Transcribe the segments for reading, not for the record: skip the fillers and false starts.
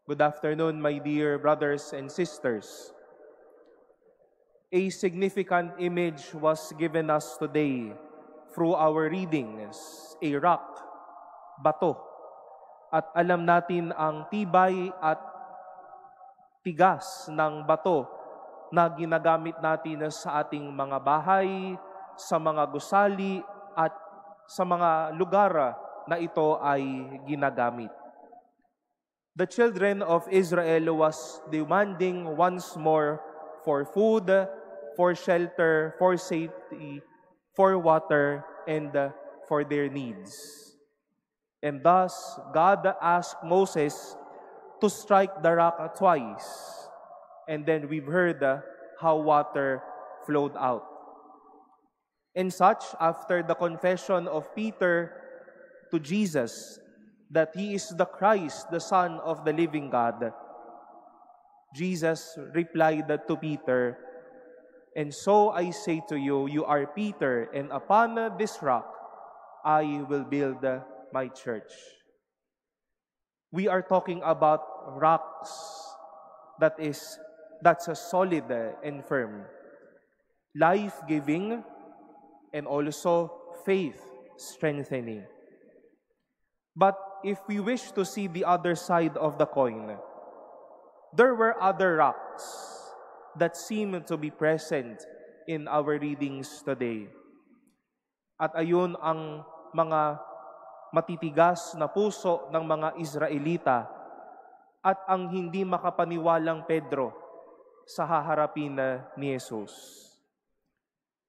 Good afternoon, my dear brothers and sisters. A significant image was given us today through our readings, a rock, bato. At alam natin ang tibay at tigas ng bato na ginagamit natin sa ating mga bahay, sa mga gusali, at sa mga lugar na ito ay ginagamit. The children of Israel was demanding once more for food, for shelter, for safety, for water, and for their needs. And thus, God asked Moses to strike the rock twice. And then we've heard how water flowed out. And such, after the confession of Peter to Jesus, that He is the Christ, the Son of the living God, Jesus replied to Peter, "And so I say to you, you are Peter, and upon this rock I will build my church." We are talking about rocks that's a solid and firm, life-giving, and also faith-strengthening. But if we wish to see the other side of the coin, there were other rocks that seem to be present in our readings today. At ayun ang mga matitigas na puso ng mga Israelita at ang hindi makapaniwalang Pedro sa haharapin ni Jesus.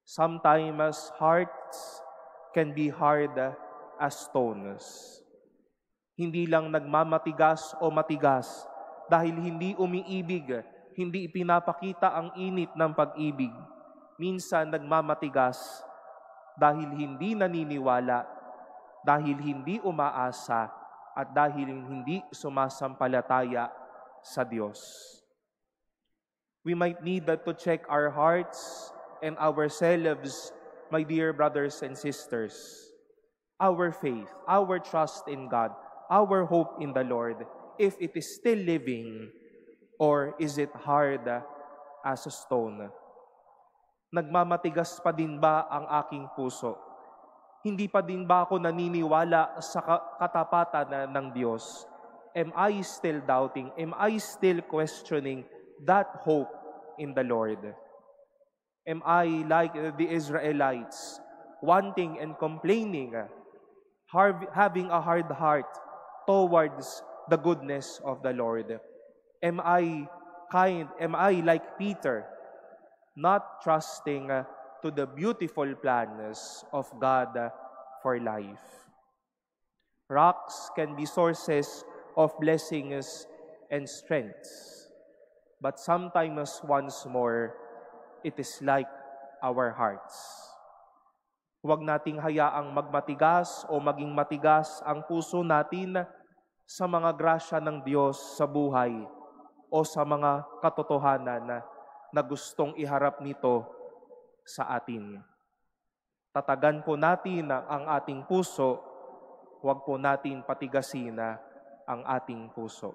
Sometimes hearts can be hard as stones. Hindi lang nagmamatigas o matigas dahil hindi umiibig, hindi ipinapakita ang init ng pag-ibig. Minsan nagmamatigas dahil hindi naniniwala, dahil hindi umaasa, at dahil hindi sumasampalataya sa Diyos. We might need to check our hearts and ourselves, my dear brothers and sisters. Our faith, our trust in God, our hope in the Lord, if it is still living, or is it hard as a stone? Nagmamatigas pa din ba ang aking puso? Hindi pa din ba ako naniniwala sa katapatan ng Diyos? Am I still doubting? Am I still questioning that hope in the Lord? Am I like the Israelites, wanting and complaining, having a hard heart towards the goodness of the Lord? Am I kind? Am I like Peter, not trusting to the beautiful plans of God for life? Rocks can be sources of blessings and strengths, but sometimes once more, it is like our hearts. Huwag nating hayaang magmatigas o maging matigas ang puso natin sa mga grasya ng Diyos sa buhay o sa mga katotohanan na gustong iharap nito sa atin. Tatagan po natin ang ating puso, huwag po natin patigasin ang ating puso.